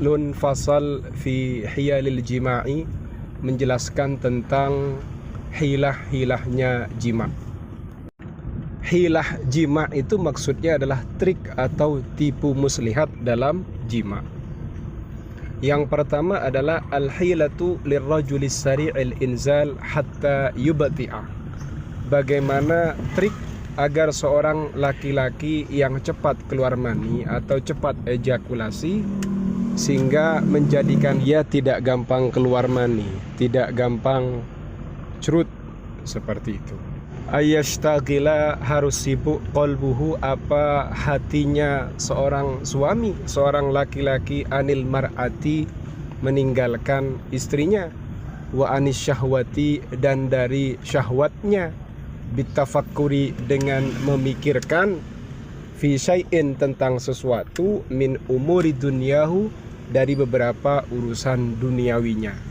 Lun fasal fi hiyalil jima'i, menjelaskan tentang hilah-hilahnya jima'. Hilah jima' itu maksudnya adalah trik atau tipu muslihat dalam jima'. Yang pertama adalah al-hilatu lirrajulis sari'il inzal hatta yubti'a. Bagaimana trik agar seorang laki-laki yang cepat keluar mani atau cepat ejakulasi sehingga menjadikan dia tidak gampang keluar mani, tidak gampang cerut seperti itu. Ayashtagila, harus sibuk qalbuhu, apa hatinya seorang suami, seorang laki-laki, anil mar'ati, meninggalkan istrinya, wa anis syahwati, dan dari syahwatnya, bitafakkuri, dengan memikirkan, fi syai'in, tentang sesuatu, min umuri dunyahu, dari beberapa urusan duniawinya.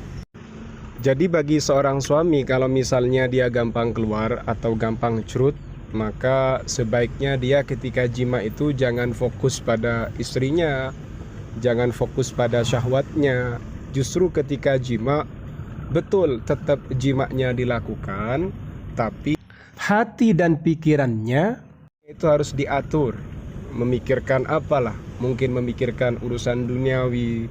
Jadi bagi seorang suami, kalau misalnya dia gampang keluar atau gampang cerut, maka sebaiknya dia ketika jima itu jangan fokus pada istrinya, jangan fokus pada syahwatnya. Justru ketika jima, betul tetap jimanya dilakukan, tapi hati dan pikirannya itu harus diatur. Memikirkan apalah, mungkin memikirkan urusan duniawi,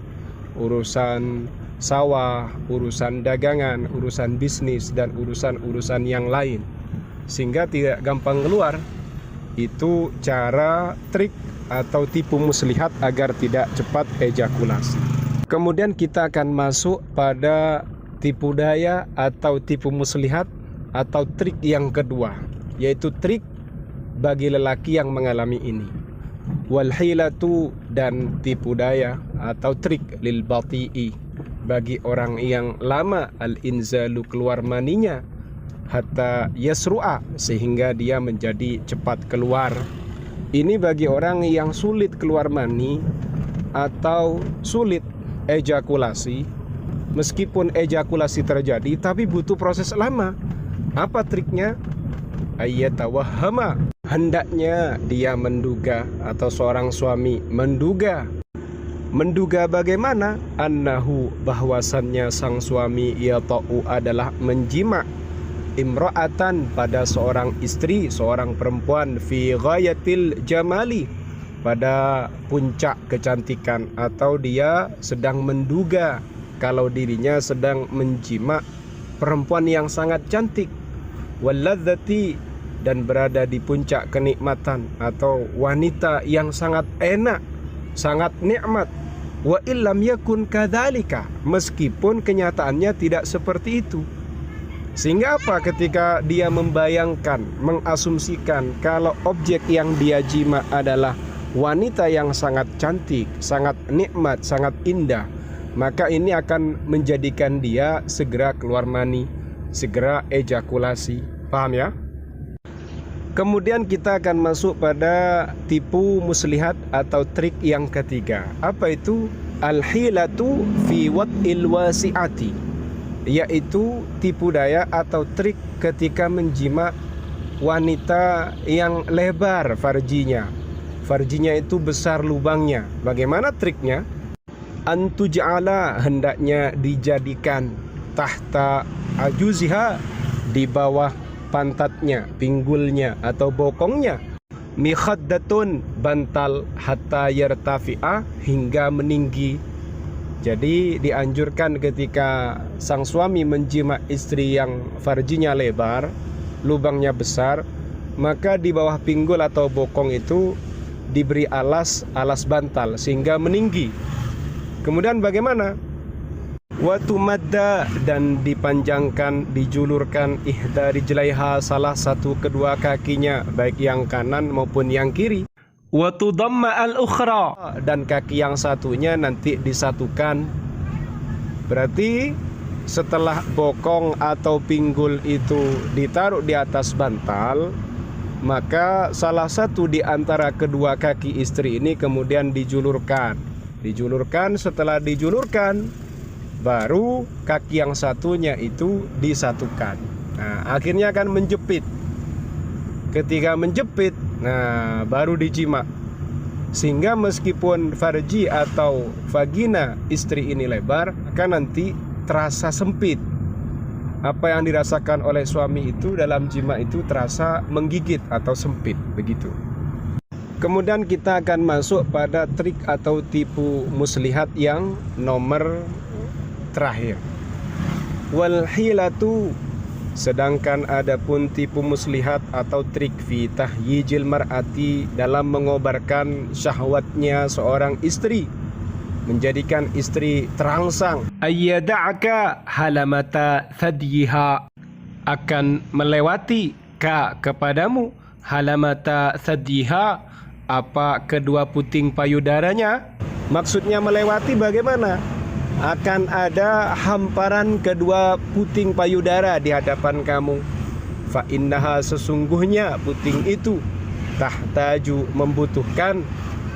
urusan sawah, urusan dagangan, urusan bisnis, dan urusan-urusan yang lain, sehingga tidak gampang keluar. Itu cara trik atau tipu muslihat agar tidak cepat ejakulasi. Kemudian kita akan masuk pada tipu daya atau tipu muslihat atau trik yang kedua, yaitu trik bagi lelaki yang mengalami ini. Wal hilatu, dan tipu daya atau trik lil bati'i, bagi orang yang lama al-inzalu, keluar maninya, hatta yasru'a, sehingga dia menjadi cepat keluar. Ini bagi orang yang sulit keluar mani atau sulit ejakulasi. Meskipun ejakulasi terjadi, tapi butuh proses lama. Apa triknya? Ayyatawahhama, hendaknya dia menduga, atau seorang suami menduga. Menduga bagaimana? Annahu, bahwasannya sang suami yata'u, adalah menjima, imra'atan, pada seorang istri, seorang perempuan, fi ghayatil jamali, pada puncak kecantikan, atau dia sedang menduga kalau dirinya sedang menjima perempuan yang sangat cantik, walladzati, dan berada di puncak kenikmatan, atau wanita yang sangat enak, sangat nikmat. Wa illam yakun kadzalika, meskipun kenyataannya tidak seperti itu. Sehingga apa? Ketika dia membayangkan, mengasumsikan kalau objek yang dia jima adalah wanita yang sangat cantik, sangat nikmat, sangat indah, maka ini akan menjadikan dia segera keluar mani, segera ejakulasi. Paham ya? Kemudian kita akan masuk pada tipu muslihat atau trik yang ketiga. Apa itu? Al-hilatu fi wat'il wasi'ati, yaitu tipu daya atau trik ketika menjima wanita yang lebar farjinya. Farjinya itu besar lubangnya. Bagaimana triknya? Antuj'ala, hendaknya dijadikan, tahta ajuziha, di bawah pantatnya, pinggulnya atau bokongnya, mikhaddatun, bantal, hatta yartafi'a, hingga meninggi. Jadi dianjurkan ketika sang suami menjima istri yang farjinya lebar, lubangnya besar, maka di bawah pinggul atau bokong itu diberi alas bantal sehingga meninggi. Kemudian bagaimana? Watu madda, dan dipanjangkan, dijulurkan, ihda rijlaiha, salah satu kedua kakinya, baik yang kanan maupun yang kiri. Watu dhamma al-ukhra, dan kaki yang satunya nanti disatukan. Berarti setelah bokong atau pinggul itu ditaruh di atas bantal, maka salah satu di antara kedua kaki istri ini kemudian dijulurkan. Setelah dijulurkan, baru kaki yang satunya itu disatukan. Nah, akhirnya akan menjepit. Ketika menjepit, nah baru dijima. Sehingga meskipun farji atau vagina istri ini lebar, akan nanti terasa sempit. Apa yang dirasakan oleh suami itu dalam jima itu terasa menggigit atau sempit, begitu. Kemudian kita akan masuk pada trik atau tipu muslihat yang nomor terakhir. Wal hilatu, sedangkan adapun tipu muslihat atau trik fi tahyijil mar'ati, dalam mengobarkan syahwatnya seorang istri, menjadikan istri terangsang, ayyada'aka halamata thadyiha, akan melewati kepadamu halamata thadyiha, apa kedua puting payudaranya. Maksudnya melewati bagaimana? Akan ada hamparan kedua puting payudara di hadapan kamu. Fa innaha, sesungguhnya puting itu, tahtaju, membutuhkan,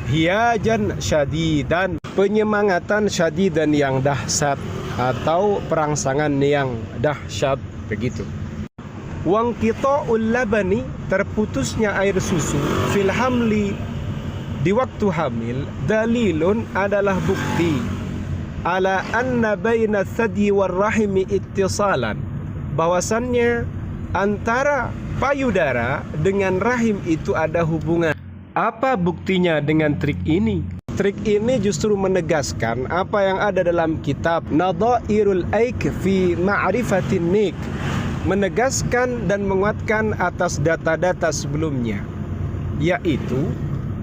hiajan syadidan, penyemangatan syadidan yang dahsyat, atau perangsangan yang dahsyat, begitu. Wangqita'ul labani, terputusnya air susu, fil hamli, di waktu hamil, dalilun, adalah bukti, ala anna baina thadyi war rahimi ittisalan, bahwasannya antara payudara dengan rahim itu ada hubungan. Apa buktinya dengan trik ini? Trik ini justru menegaskan apa yang ada dalam kitab Nadhairul Aik fi Ma'rifatin Nik, menegaskan dan menguatkan atas data-data sebelumnya, yaitu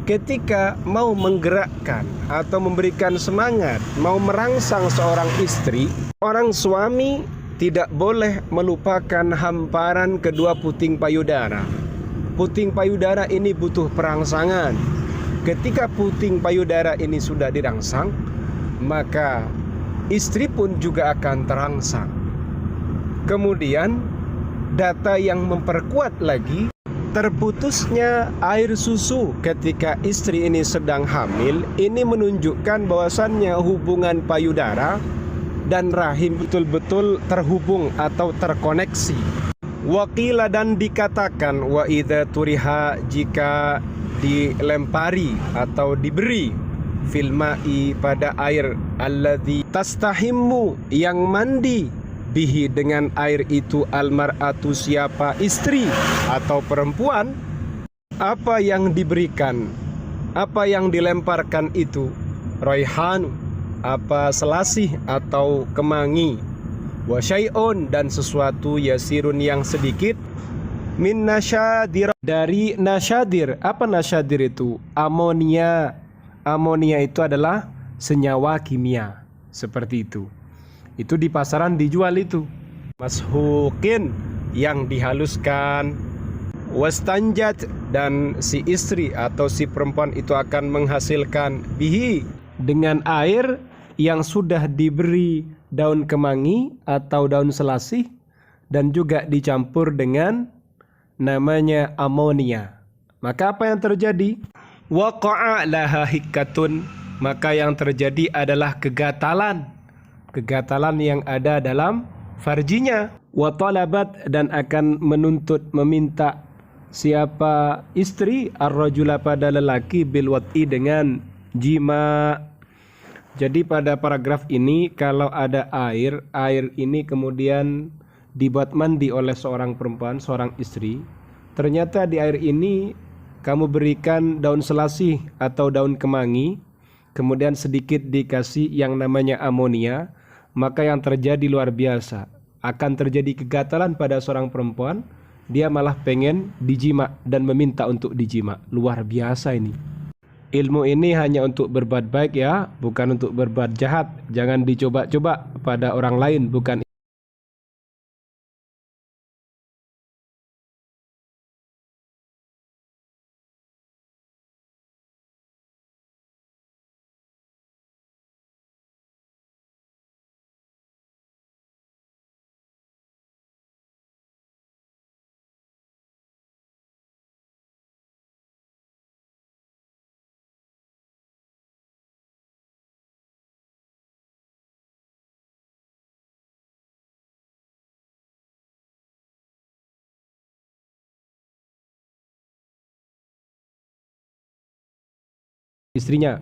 ketika mau menggerakkan atau memberikan semangat, mau merangsang seorang istri, orang suami tidak boleh melupakan hamparan kedua puting payudara. Puting payudara ini butuh perangsangan. Ketika puting payudara ini sudah dirangsang, maka istri pun juga akan terangsang. Kemudian data yang memperkuat lagi, terputusnya air susu ketika istri ini sedang hamil, ini menunjukkan bahwasannya hubungan payudara dan rahim betul-betul terhubung atau terkoneksi. Waqila, dan dikatakan, wa idza turiha, jika dilempari atau diberi, fil ma'i, pada air, alladzi tastahimmu, yang mandi, bihi, dengan air itu, almar'atu, siapa, istri atau perempuan. Apa yang diberikan, apa yang dilemparkan itu, raihan, apa, selasih atau kemangi, wa syai'un, dan sesuatu, yasirun, yang sedikit, min nasyadir, dari nasyadir. Apa nasyadir itu? Amonia. Amonia itu adalah senyawa kimia, seperti itu. Itu di pasaran dijual itu. Mashukin, yang dihaluskan. Wastanjat, dan si istri atau si perempuan itu akan menghasilkan, bihi, dengan air yang sudah diberi daun kemangi atau daun selasih, dan juga dicampur dengan namanya amonia. Maka apa yang terjadi? Waqa'a laha hikkatun, maka yang terjadi adalah kegatalan. Kegatalan yang ada dalam farjinya. Wa talabat, dan akan menuntut, meminta, siapa istri, ar-rajula, pada lelaki, bil wat'i, dengan jima. Jadi pada paragraf ini, kalau ada air ini kemudian dibuat mandi oleh seorang perempuan, seorang istri, ternyata di air ini kamu berikan daun selasih atau daun kemangi, kemudian sedikit dikasih yang namanya amonia, maka yang terjadi luar biasa. Akan terjadi kegatalan pada seorang perempuan, dia malah pengen dijima dan meminta untuk dijima. Luar biasa ini. Ilmu ini hanya untuk berbuat baik ya, bukan untuk berbuat jahat. Jangan dicoba-coba pada orang lain, bukan istrinya.